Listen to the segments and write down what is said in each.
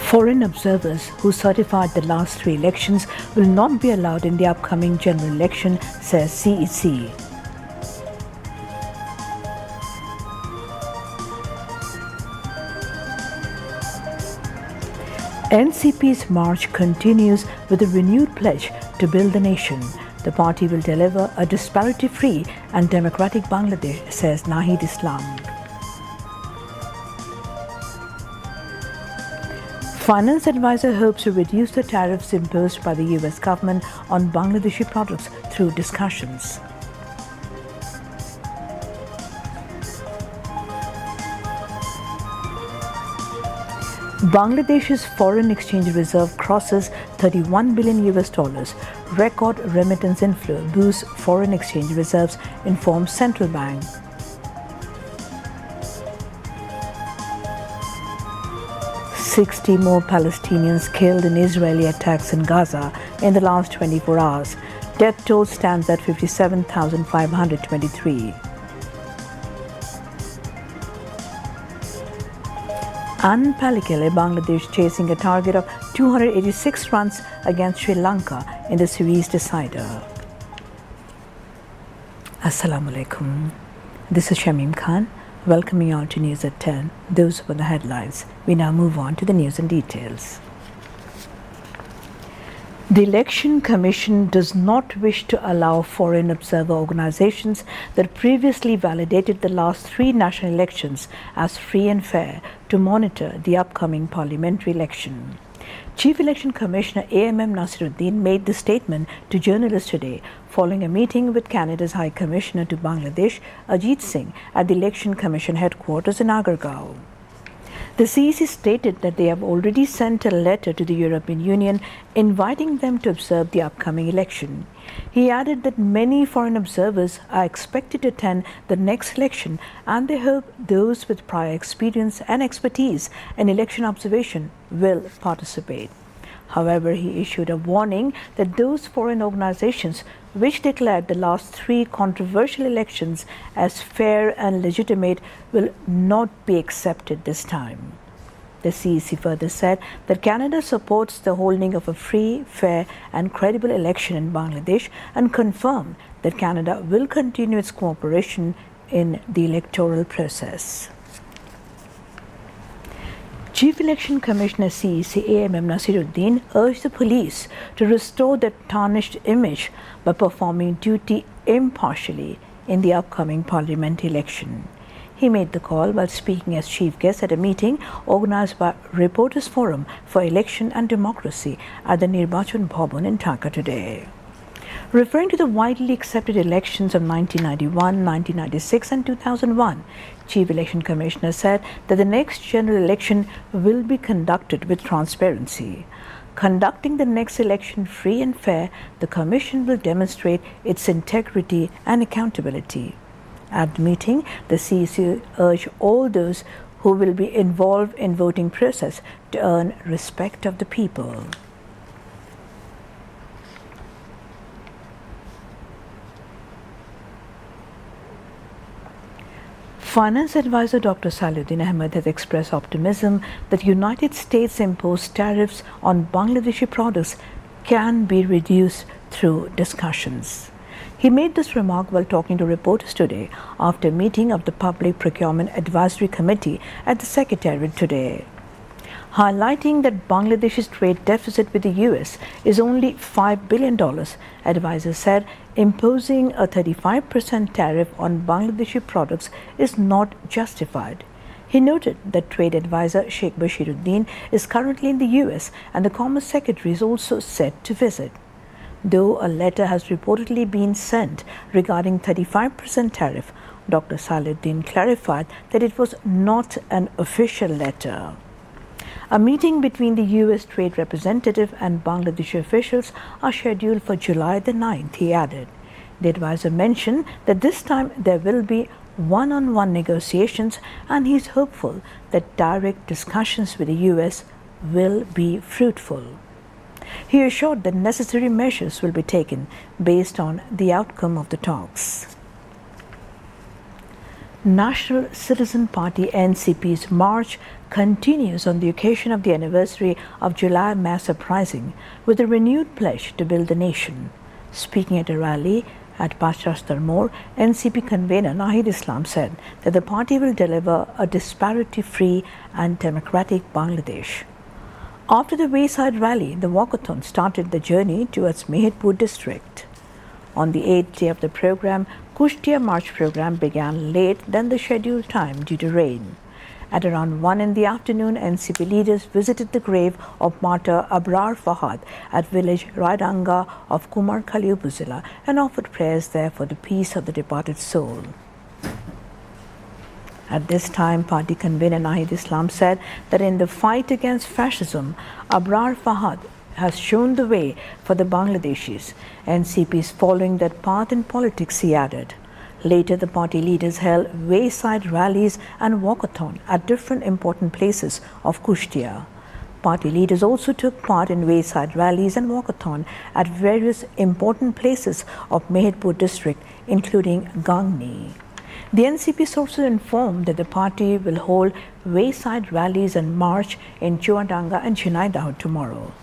Foreign observers who certified the last three elections will not be allowed in the upcoming general election, says CEC. NCP's march continues with a renewed pledge to build the nation. The party will deliver a disparity-free and democratic Bangladesh, says Nahid Islam. Finance advisor hopes to reduce the tariffs imposed by the US government on Bangladeshi products through discussions. Bangladesh's foreign exchange reserve crosses 31 billion US dollars. Record remittance inflow boosts foreign exchange reserves, informs central bank. "60 more Palestinians killed in Israeli attacks in Gaza in the last 24 hours. Death toll stands at 57,523. Unpalikele, Bangladesh chasing a target of 286 runs against Sri Lanka in the series decider. Assalamu alaikum. This is Shamim Khan, welcoming you all to News at 10. Those were the headlines. We now move on to the news and details. The Election Commission does not wish to allow foreign observer organizations that previously validated the last three national elections as free and fair to monitor the upcoming parliamentary election. Chief Election Commissioner A.M.M. Nasiruddin made the statement to journalists today following a meeting with Canada's High Commissioner to Bangladesh, Ajit Singh, at the Election Commission headquarters in Agargaon. The CEC stated that they have already sent a letter to the European Union inviting them to observe the upcoming election. He added that many foreign observers are expected to attend the next election and they hope those with prior experience and expertise in election observation will participate. However, he issued a warning that those foreign organizations which declared the last three controversial elections as fair and legitimate will not be accepted this time. The CEC further said that Canada supports the holding of a free, fair and credible election in Bangladesh and confirmed that Canada will continue its cooperation in the electoral process. Chief Election Commissioner CEC A.M.M. Nasiruddin urged the police to restore their tarnished image by performing duty impartially in the upcoming parliamentary election. He made the call while speaking as chief guest at a meeting organized by Reporters Forum for Election and Democracy at the Nirbachan Bhavan in Dhaka today. Referring to the widely accepted elections of 1991, 1996 and 2001, Chief Election Commissioner said that the next general election will be conducted with transparency. Conducting the next election free and fair, the Commission will demonstrate its integrity and accountability. At the meeting, the CEC urged all those who will be involved in voting process to earn respect of the people. Finance advisor Dr. Saluddin Ahmed has expressed optimism that United States imposed tariffs on Bangladeshi products can be reduced through discussions. He made this remark while talking to reporters today after a meeting of the Public Procurement Advisory Committee at the Secretariat today. Highlighting that Bangladesh's trade deficit with the US is only $5 billion, advisor said imposing a 35% tariff on Bangladeshi products is not justified. He noted that trade advisor Sheikh Bashiruddin is currently in the US and the Commerce Secretary is also set to visit. Though a letter has reportedly been sent regarding 35% tariff, Dr. Saluddin clarified that it was not an official letter. A meeting between the US trade representative and Bangladeshi officials are scheduled for July the 9th, he added. The advisor mentioned that this time there will be one-on-one negotiations and he is hopeful that direct discussions with the US will be fruitful. He assured that necessary measures will be taken based on the outcome of the talks. National Citizen Party NCP's march continues on the occasion of the anniversary of July mass uprising with a renewed pledge to build the nation. Speaking at a rally at Pachastar More, NCP convener Nahid Islam said that the party will deliver a disparity-free and democratic Bangladesh. After the Wayside rally, the walkathon started the journey towards Mehedpur district. On the 8th day of the program, Kushtia March program began late than the scheduled time due to rain. At around 1 in the afternoon, NCP leaders visited the grave of martyr Abrar Fahad at village Raidanga of Kumar Khali Upazila and offered prayers there for the peace of the departed soul. At this time, party convener Nahid Islam said that in the fight against fascism, Abrar Fahad has shown the way for the Bangladeshis. NCP is following that path in politics, he added. Later, the party leaders held wayside rallies and walkathon at different important places of Kushtia. Party leaders also took part in wayside rallies and walkathon at various important places of Mehedpur district, including Gangni. The NCP sources informed that the party will hold wayside rallies and march in Chuadanga and Chinaidao tomorrow.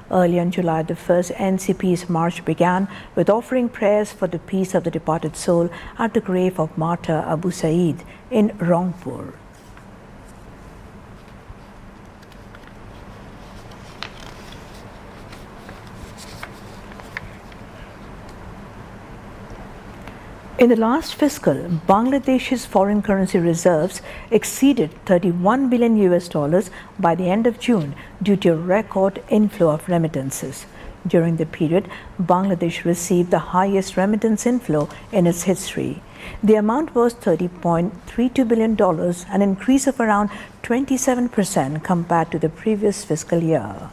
Early on July the 1st, NCP's march began with offering prayers for the peace of the departed soul at the grave of martyr Abu Saeed in Rangpur. In the last fiscal, Bangladesh's foreign currency reserves exceeded $31 billion by the end of June due to a record inflow of remittances. During the period, Bangladesh received the highest remittance inflow in its history. The amount was $30.32 billion, an increase of around 27% compared to the previous fiscal year.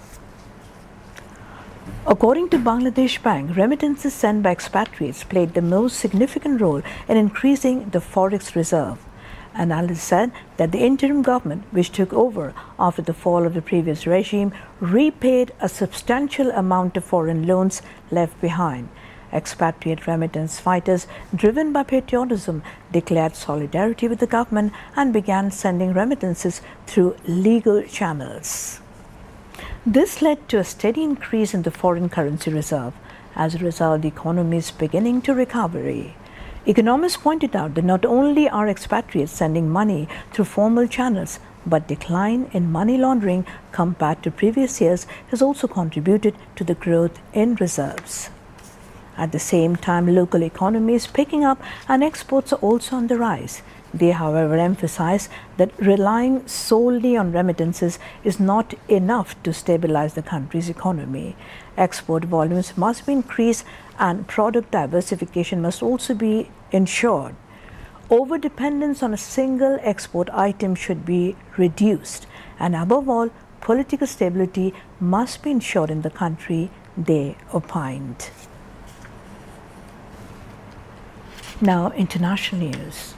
According to Bangladesh Bank, remittances sent by expatriates played the most significant role in increasing the forex reserve. Analysts said that the interim government, which took over after the fall of the previous regime, repaid a substantial amount of foreign loans left behind. Expatriate remittance fighters, driven by patriotism, declared solidarity with the government and began sending remittances through legal channels. This led to a steady increase in the foreign currency reserve. As a result, the economy is beginning to recover. Economists pointed out that not only are expatriates sending money through formal channels, but decline in money laundering compared to previous years has also contributed to the growth in reserves. At the same time, local economy is picking up and exports are also on the rise. They, however, emphasize that relying solely on remittances is not enough to stabilize the country's economy. Export volumes must be increased and product diversification must also be ensured. Overdependence on a single export item should be reduced, and above all, political stability must be ensured in the country, they opined. Now, international news.